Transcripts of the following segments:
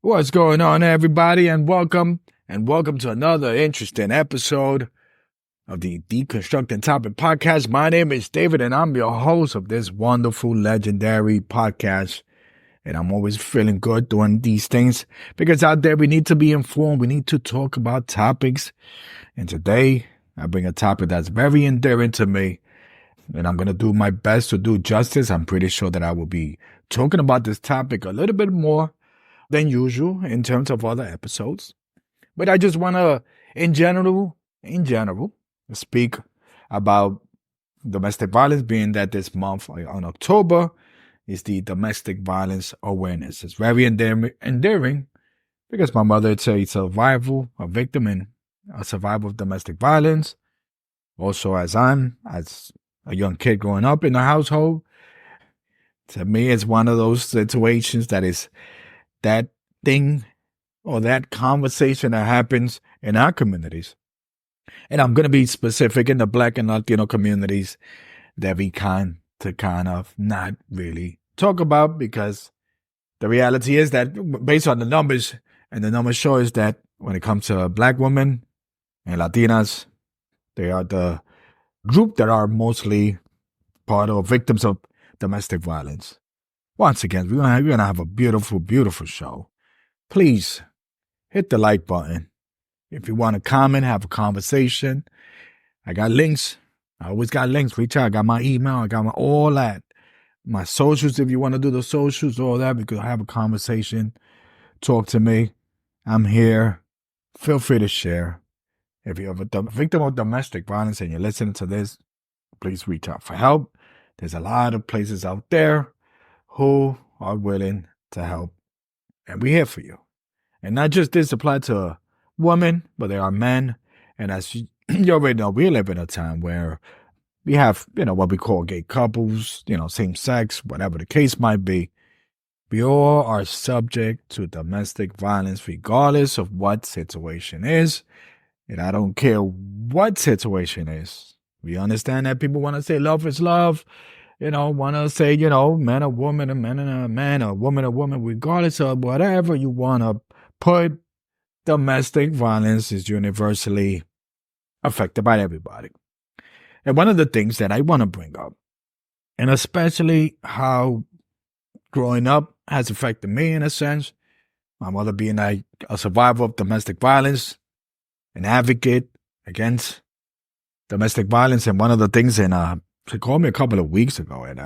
What's going on, everybody, and welcome to another interesting episode of the D-constructingTopics podcast. My name is David, and I'm your host of this wonderful, legendary podcast. And I'm always feeling good doing these things because out there we need to be informed. We need to talk about topics. And today I bring a topic that's very endearing to me, and I'm going to do my best to do justice. I'm pretty sure that I will be talking about this topic a little bit more than usual in terms of other episodes. But I just want to, in general, speak about domestic violence, being that this month on October is the Domestic Violence Awareness. It's very endearing because my mother is a victim and a survivor of domestic violence. Also, as a young kid growing up in the household, to me, it's one of those situations that is that thing or that conversation that happens in our communities. And I'm going to be specific in the Black and Latino communities that we kind of not really talk about, because the reality is that based on the numbers, and the numbers show is that when it comes to Black women and Latinas, they are the group that are mostly part of victims of domestic violence. Once again, we're gonna have a beautiful, beautiful show. Please hit the like button. If you want to comment, have a conversation. I got links. I always got links. Reach out. I got my email. I got all that. My socials, if you want to do the socials, all that, we could have a conversation. Talk to me. I'm here. Feel free to share. If you're a victim of domestic violence and you're listening to this, please reach out for help. There's a lot of places out there who are willing to help. And we're here for you. And not just this apply to women, but there are men. And as you already know, we live in a time where we have, what we call gay couples, same sex, whatever the case might be. We all are subject to domestic violence, regardless of what situation is. And I don't care what situation is. We understand that people want to say love is love. Want to say, man or woman, a man and a man, or woman, regardless of whatever you want to put, domestic violence is universally affected by everybody. And one of the things that I want to bring up, and especially how growing up has affected me in a sense, my mother being a survivor of domestic violence, an advocate against domestic violence, and one of the things she called me a couple of weeks ago, and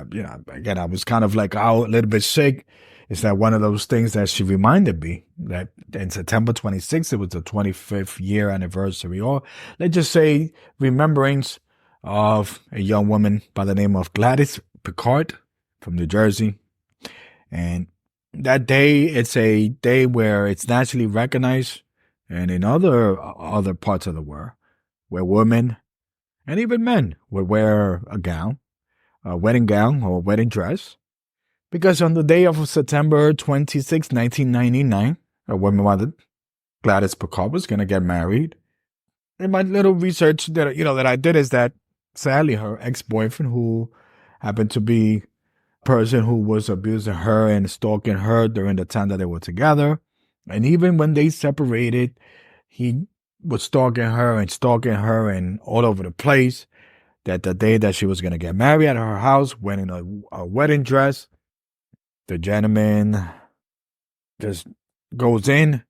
again, I was kind of like out a little bit sick. Is that one of those things that she reminded me that in September 26th, it was the 25th year anniversary, or let's just say remembrance of a young woman by the name of Gladys Picart from New Jersey. And that day, it's a day where it's nationally recognized, and in other parts of the world, where women and even men would wear a wedding gown or wedding dress. Because on the day of September 26, 1999, a woman mother, Gladys Picart, was going to get married. And my little research that I did is that sadly her ex-boyfriend, who happened to be a person who was abusing her and stalking her during the time that they were together, and even when they separated, he was stalking her and all over the place, that the day that she was going to get married at her house, wearing a wedding dress, the gentleman just goes in,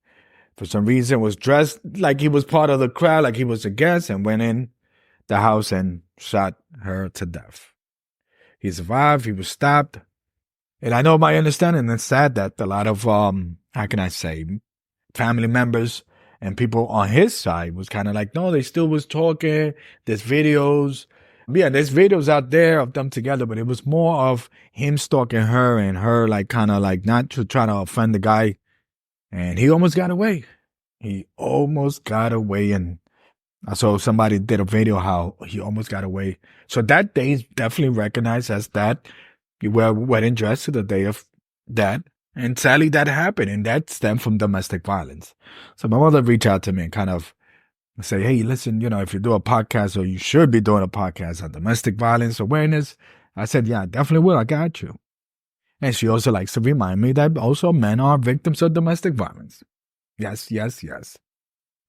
for some reason was dressed like he was part of the crowd, like he was a guest, and went in the house and shot her to death. He survived. He was stopped. And I know my understanding, it's sad that a lot of, family members and people on his side was kind of like, no, they still was talking. There's videos. Yeah, there's videos out there of them together, but it was more of him stalking her and her not to try to offend the guy. And he almost got away. And I saw somebody did a video how he almost got away. So that day is definitely recognized as that. You wear a wedding dress to the day of that. And sadly, that happened, and that stemmed from domestic violence. So my mother reached out to me and kind of say, hey, listen, if you do a podcast, or you should be doing a podcast on domestic violence awareness. I said, yeah, I definitely will. I got you. And she also likes to remind me that also men are victims of domestic violence. Yes, yes, yes.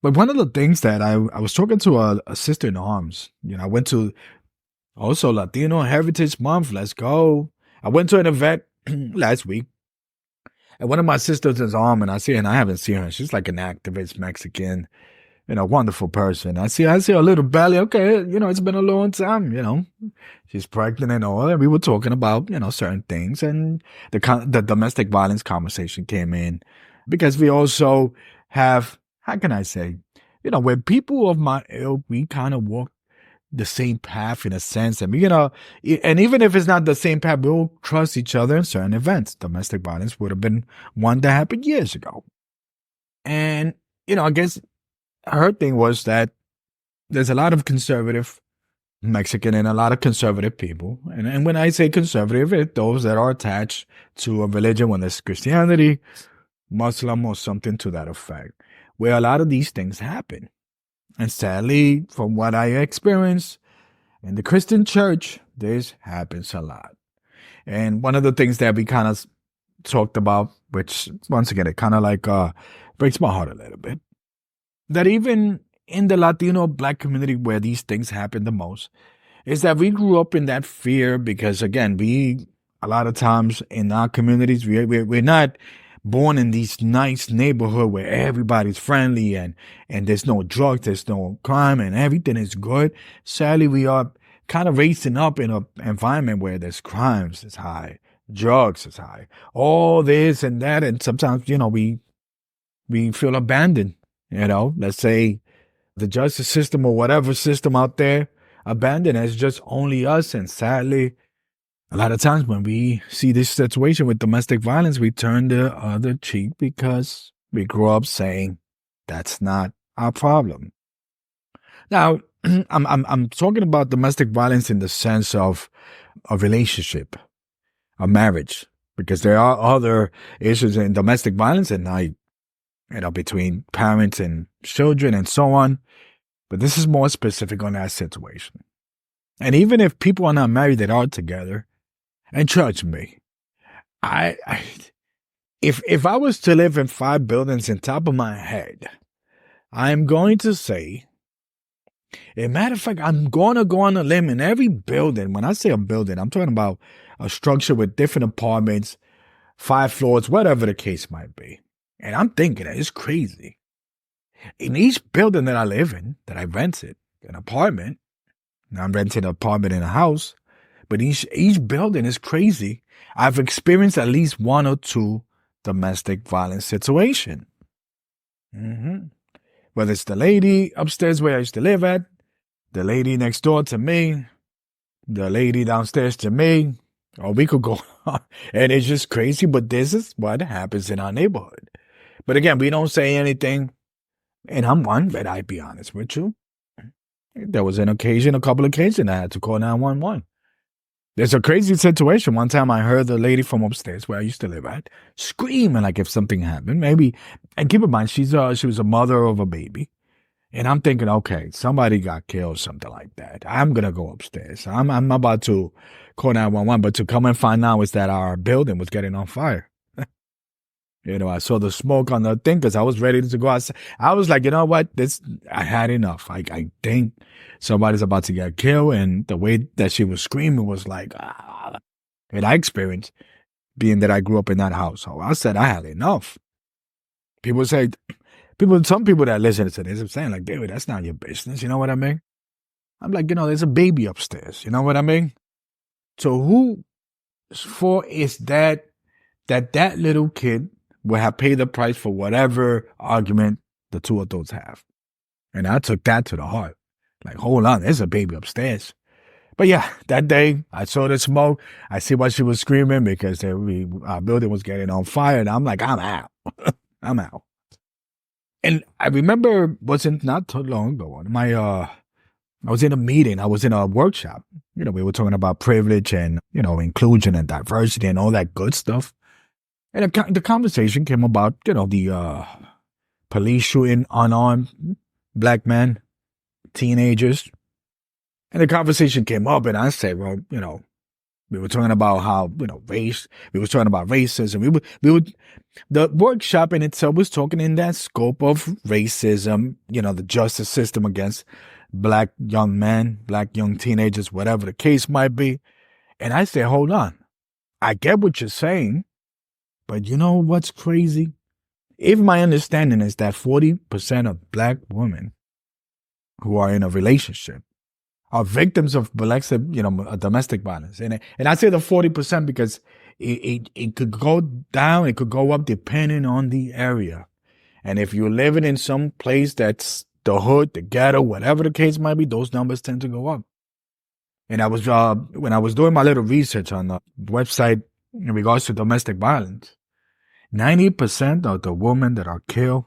But one of the things that I was talking to a sister in arms, I went to also Latino Heritage Month. Let's go. I went to an event last week, and one of my sisters is armed, and I see her, and I haven't seen her. She's like an activist Mexican, wonderful person. I see her little belly. Okay, it's been a long time. She's pregnant and all, and we were talking about certain things, and the domestic violence conversation came in because we also have, how can I say, when people of my ilk, we kind of walk the same path in a sense, and and even if it's not the same path, we'll trust each other in certain events. Domestic violence would have been one that happened years ago, and I guess her thing was that there's a lot of conservative Mexican and a lot of conservative people, and when I say conservative, it's those that are attached to a religion, when it's Christianity, Muslim, or something to that effect, where a lot of these things happen. And sadly, from what I experienced in the Christian church, this happens a lot. And one of the things that we kind of talked about, which once again, it kind of like breaks my heart a little bit, that even in the Latino Black community where these things happen the most, is that we grew up in that fear because, again, a lot of times in our communities, we're not born in these nice neighborhood where everybody's friendly and there's no drugs, there's no crime, and everything is good. Sadly, we are kind of raising up in an environment where there's crimes is high, drugs is high, all this and that, and sometimes we feel abandoned. Let's say the justice system or whatever system out there abandoned as just only us, and sadly, a lot of times when we see this situation with domestic violence, we turn the other cheek because we grew up saying that's not our problem. Now, I'm talking about domestic violence in the sense of a relationship, a marriage, because there are other issues in domestic violence and between parents and children and so on. But this is more specific on that situation. And even if people are not married, they are together. And trust me, if I was to live in 5 buildings on top of my head, I'm going to say, as a matter of fact, I'm going to go on a limb in every building. When I say a building, I'm talking about a structure with different apartments, 5 floors, whatever the case might be. And I'm thinking that it's crazy. In each building that I live in, that I rented, an apartment, now I'm renting an apartment in a house, but each building is crazy. I've experienced at least 1 or 2 domestic violence situations. Whether it's the lady upstairs where I used to live at, the lady next door to me, the lady downstairs to me, or we could go on. And it's just crazy, but this is what happens in our neighborhood. But again, we don't say anything, and I'm one, but I'd be honest with you. There was a couple of occasions I had to call 911. There's a crazy situation. One time I heard the lady from upstairs where I used to live at screaming like if something happened. Maybe, and keep in mind, she was a mother of a baby. And I'm thinking, okay, somebody got killed, something like that. I'm going to go upstairs. I'm about to call 911, but to come and find out is that our building was getting on fire. I saw the smoke on the thing because I was ready to go outside. I was like, you know what? I had enough. I think somebody's about to get killed. And the way that she was screaming was like, And I experienced being that I grew up in that household. I said I had enough. Some people that listen to this are saying like, David, that's not your business. You know what I mean? I'm like, there's a baby upstairs. You know what I mean? So who for is that little kid will have paid the price for whatever argument the 2 adults have? And I took that to the heart. Like, hold on, there's a baby upstairs. But yeah, that day I saw the smoke. I see why she was screaming because our building was getting on fire. And I'm like, I'm out. I'm out. And I remember wasn't not too long ago. I was in a meeting. I was in a workshop. We were talking about privilege and, inclusion and diversity and all that good stuff. And the conversation came about, the police shooting unarmed Black men, teenagers. And the conversation came up and I said, well, We were talking about how, race. We were talking about racism. The workshop in itself was talking in that scope of racism, the justice system against black young men, black young teenagers, whatever the case might be. And I said, hold on. I get what you're saying, but you know what's crazy? If my understanding is that 40% of black women who are in a relationship are victims of domestic violence. And I say the 40% because it could go down, it could go up depending on the area. And if you're living in some place that's the hood, the ghetto, whatever the case might be, those numbers tend to go up. And I was when I was doing my little research on the website in regards to domestic violence, 90% of the women that are killed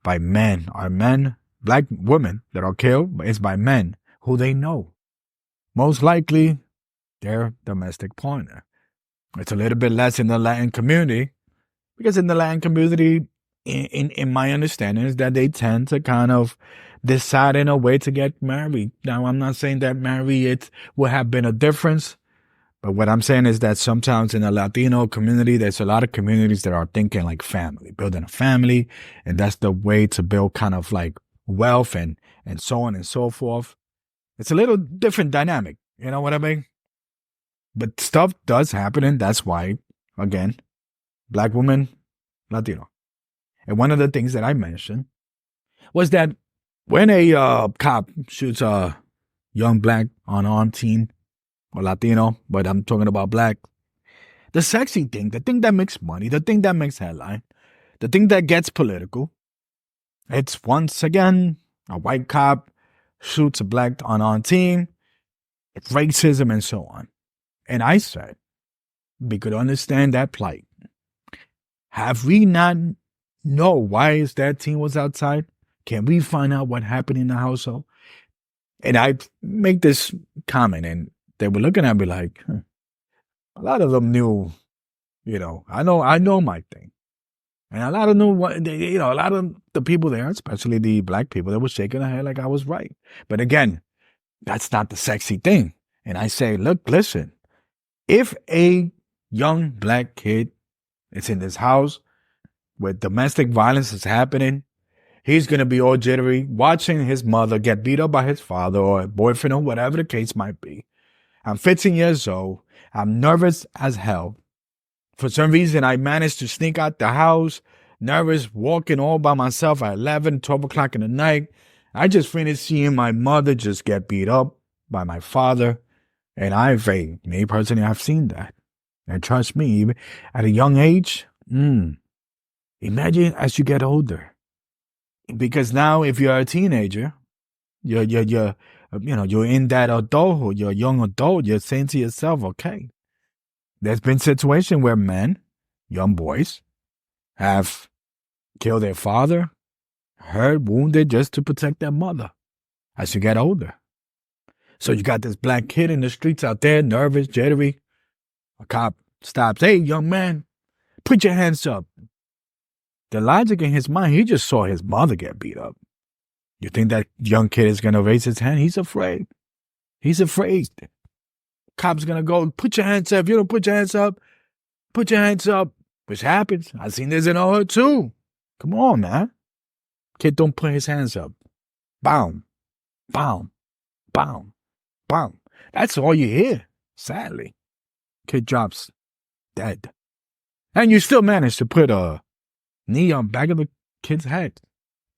by men are men. Black women that are killed is by men who they know. Most likely, their domestic partner. It's a little bit less in the Latin community, because in the Latin community, in my understanding, is that they tend to kind of decide in a way to get married. Now, I'm not saying that it would have been a difference, but what I'm saying is that sometimes in the Latino community, there's a lot of communities that are thinking like family, building a family, and that's the way to build kind of like wealth and so on and so forth. It's a little different dynamic, you know what I mean? But stuff does happen, and that's why, again, black women, Latino. And one of the things that I mentioned was that when a cop shoots a young black unarmed teen or Latino, but I'm talking about black, the sexy thing, the thing that makes money, the thing that makes headline, the thing that gets political, it's once again a white cop shoots a black unarmed teen, racism and so on. And I said, we could understand that plight. Have we not know why is that teen was outside? Can we find out what happened in the household? And I make this comment, and they were looking at me like, a lot of them knew, I know my thing. And a lot of a lot of the people there, especially the black people, they were shaking their head like I was right. But again, that's not the sexy thing. And I say, look, listen, if a young black kid is in this house where domestic violence is happening, he's going to be all jittery, watching his mother get beat up by his father or a boyfriend or whatever the case might be. I'm 15 years old. I'm nervous as hell. For some reason, I managed to sneak out the house, nervous, walking all by myself at 11, 12 o'clock in the night. I just finished seeing my mother just get beat up by my father. And me personally, I've seen that. And trust me, even at a young age, imagine as you get older. Because now if you're a teenager, you're in that adulthood, you're a young adult, you're saying to yourself, okay, there's been situations where men, young boys, have killed their father, hurt, wounded just to protect their mother as you get older. So you got this black kid in the streets out there, nervous, jittery. A cop stops. Hey, young man, put your hands up. The logic in his mind, he just saw his mother get beat up. You think that young kid is going to raise his hand? He's afraid. He's afraid. Cop's going to go, put your hands up. If you don't put your hands up, put your hands up. Which happens. I've seen this in her too. Come on, man. Kid don't put his hands up. Boom. Boom. Boom. Boom. That's all you hear, sadly. Kid drops dead. And you still manage to put a knee on back of the kid's head.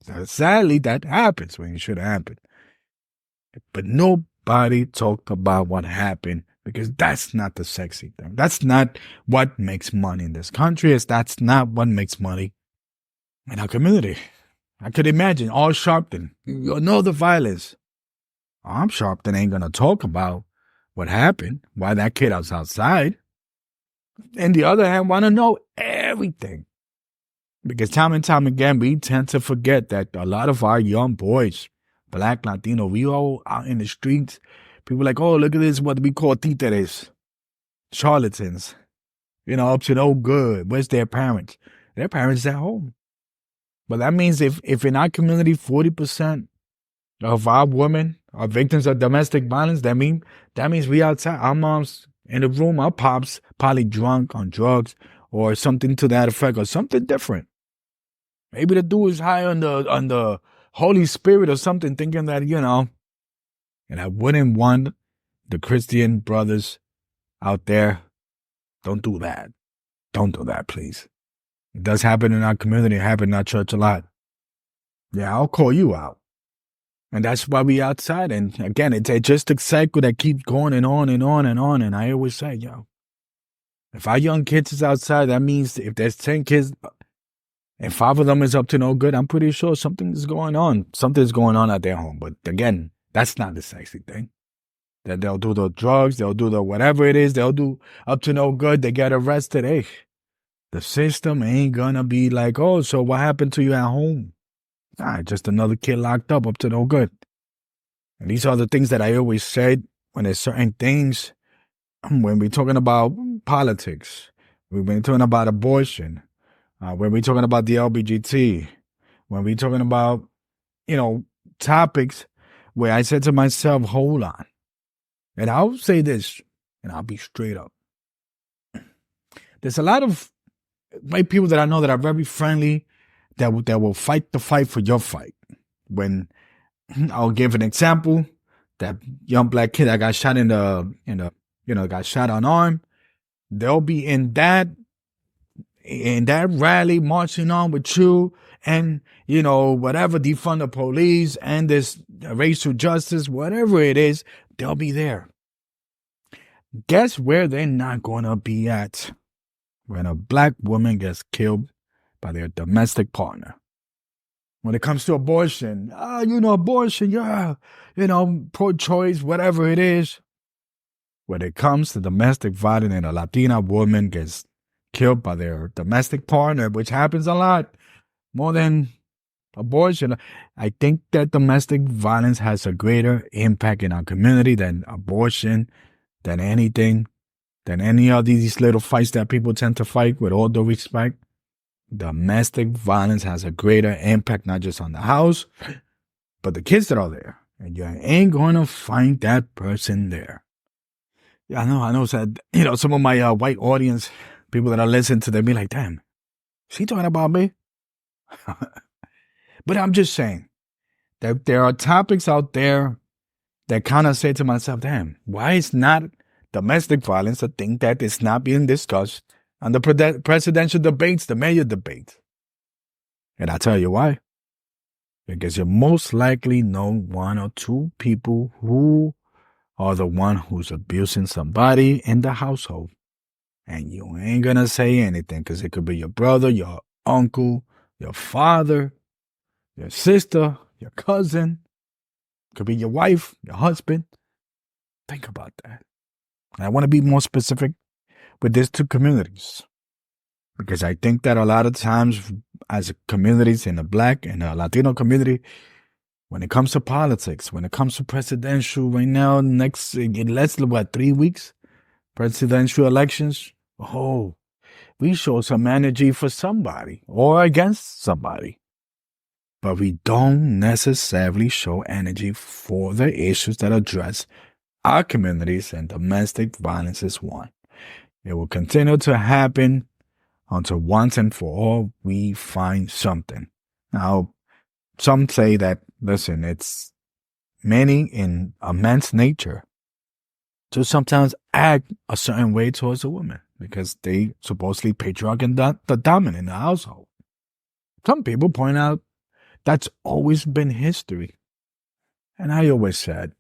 So sadly, that happens when it should happen. But nobody talked about what happened because that's not the sexy thing. That's not what makes money in this country. That's not what makes money in our community. I could imagine all Sharpton, you know the violence. I'm Sharpton ain't going to talk about what happened, why that kid was outside. And the other hand, want to know everything. Because time and time again, we tend to forget that a lot of our young boys, black, Latino, we all out in the streets. People like, oh, look at this, what we call títeres, charlatans, up to no good. Where's their parents? Their parents at home. But that means if in our community, 40% of our women are victims of domestic violence, that means we outside. Our moms in the room are pops, probably drunk on drugs or something to that effect or something different. Maybe the dude is high on the Holy Spirit or something, thinking that, and I wouldn't want the Christian brothers out there. Don't do that. Don't do that, please. It does happen in our community. It happens in our church a lot. Yeah, I'll call you out. And that's why we outside. And again, it's just a cycle that keeps going and on and on and on. And I always say, if our young kids is outside, that means if there's 10 kids and 5 of them is up to no good, I'm pretty sure something's going on. Something's going on at their home. But again, that's not the sexy thing. That they'll do the drugs, they'll do the whatever it is, they'll do up to no good, they get arrested. Hey, the system ain't gonna be like, oh, so what happened to you at home? Nah, just another kid locked up to no good. And these are the things that I always said when there's certain things, when we're talking about politics, when we're talking about abortion, when we're talking about the LGBT, when we're talking about, topics where I said to myself, hold on. And I'll say this, and I'll be straight up. There's a lot of white people that I know that are very friendly, that will fight the fight for your fight. When I'll give an example, that young black kid that got shot got shot unarmed, they'll be in that rally marching on with you, and whatever, defund the police and this racial justice, whatever it is, they'll be there. Guess where they're not gonna be at? When a black woman gets killed by their domestic partner. When it comes to abortion, abortion, pro-choice, whatever it is. When it comes to domestic violence and a Latina woman gets killed by their domestic partner, which happens a lot, more than abortion, I think that domestic violence has a greater impact in our community than abortion, than anything, than any of these little fights that people tend to fight, with all due respect. Domestic violence has a greater impact, not just on the house, but the kids that are there. And you ain't going to find that person there. Yeah, I know that, some of my white audience, people that are listening to them, be like, damn, is he talking about me? But I'm just saying that there are topics out there that kind of say to myself, damn, why is not domestic violence a thing that is not being discussed on the presidential debates, the mayor debates? And I'll tell you why. Because you most likely know 1 or 2 people who are the one who's abusing somebody in the household. And you ain't going to say anything, because it could be your brother, your uncle, your father, your sister, your cousin. It could be your wife, your husband. Think about that. And I want to be more specific with these 2 communities, because I think that a lot of times as communities in the Black and the Latino community, when it comes to politics, when it comes to presidential, right now, next, in less than 3 weeks, presidential elections, we show some energy for somebody or against somebody. But we don't necessarily show energy for the issues that address our communities, and domestic violence is one. It will continue to happen until once and for all we find something. Now, some say that, listen, it's many in a man's nature to sometimes act a certain way towards a woman because they supposedly patriarch and the dominant in the household. Some people point out that's always been history. And I always said,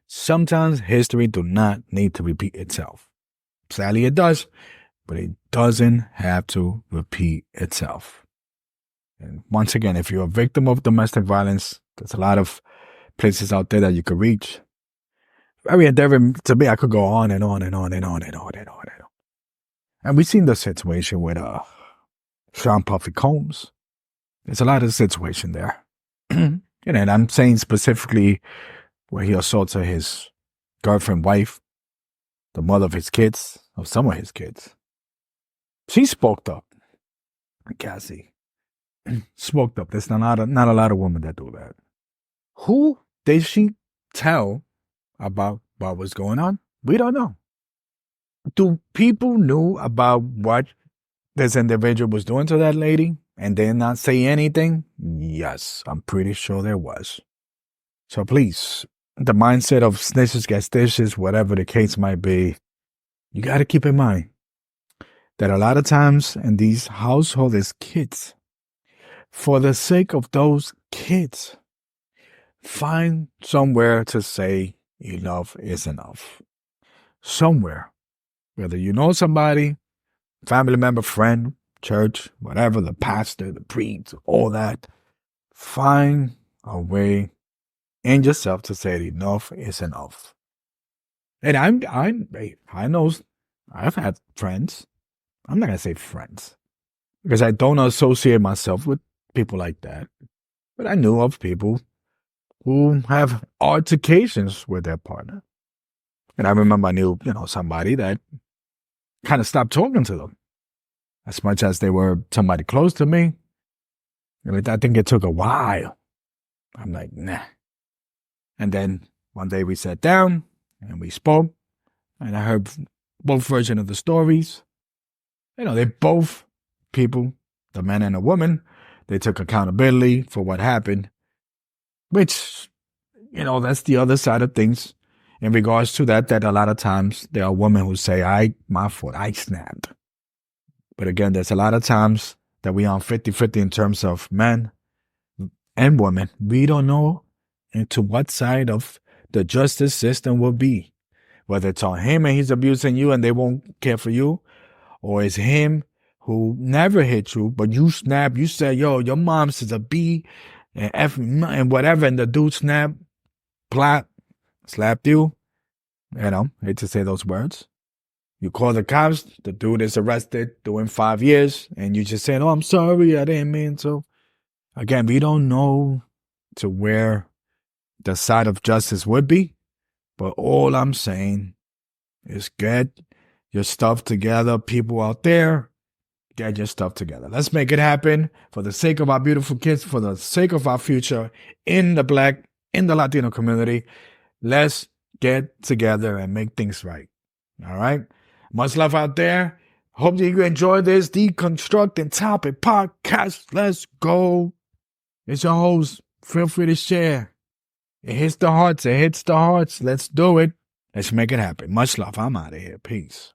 sometimes history do not need to repeat itself. Sadly, it does, but it doesn't have to repeat itself. And once again, if you're a victim of domestic violence, there's a lot of places out there that you could reach. Very endeavoring to me, I could go on and on and on and on and on and on and on. And we've seen the situation with Sean Puffy Combs. There's a lot of situation there. And I'm saying specifically where he assaulted his girlfriend, wife, the mother of his kids, of some of his kids. She spoke up. Cassie spoke up. There's not a lot of women that do that. Who did she tell about what was going on? We don't know. Do people knew about what this individual was doing to that lady and did not say anything? Yes, I'm pretty sure there was. So please, the mindset of snitches get stitches, whatever the case might be, you got to keep in mind that a lot of times in these households, there's kids. For the sake of those kids, find somewhere to say enough is enough. Somewhere. Whether you know somebody, family member, friend, church, whatever, the pastor, the priest, all that. Find a way in yourself to say enough is enough. And I know I've had friends. I'm not gonna say friends because I don't associate myself with people like that. But I knew of people who have altercations with their partner. And I remember I knew, somebody that kind of stopped talking to them as much as they were somebody close to me. I think it took a while. I'm like, nah. And then one day we sat down and we spoke, and I heard both versions of the stories. They both people, the man and the woman, they took accountability for what happened, which, that's the other side of things. In regards to that a lot of times there are women who say, my fault, I snapped. But again, there's a lot of times that we are on 50-50 in terms of men and women. We don't know into what side of the justice system will be. Whether it's on him and he's abusing you and they won't care for you, or it's him who never hit you, but you snap, you say, yo, your mom is a B and F and whatever, and the dude snap, plop, slapped you. Hate to say those words. You call the cops, the dude is arrested, doing 5 years, and you just saying, oh, I'm sorry, I didn't mean to. Again, we don't know to where the side of justice would be, but all I'm saying is get your stuff together, people out there. Get your stuff together. Let's make it happen for the sake of our beautiful kids, for the sake of our future in the Black, in the Latino community. Let's get together and make things right. All right? Much love out there. Hope that you enjoy this Deconstructing Topic podcast. Let's go. It's your host. Feel free to share. It hits the hearts. It hits the hearts. Let's do it. Let's make it happen. Much love. I'm out of here. Peace.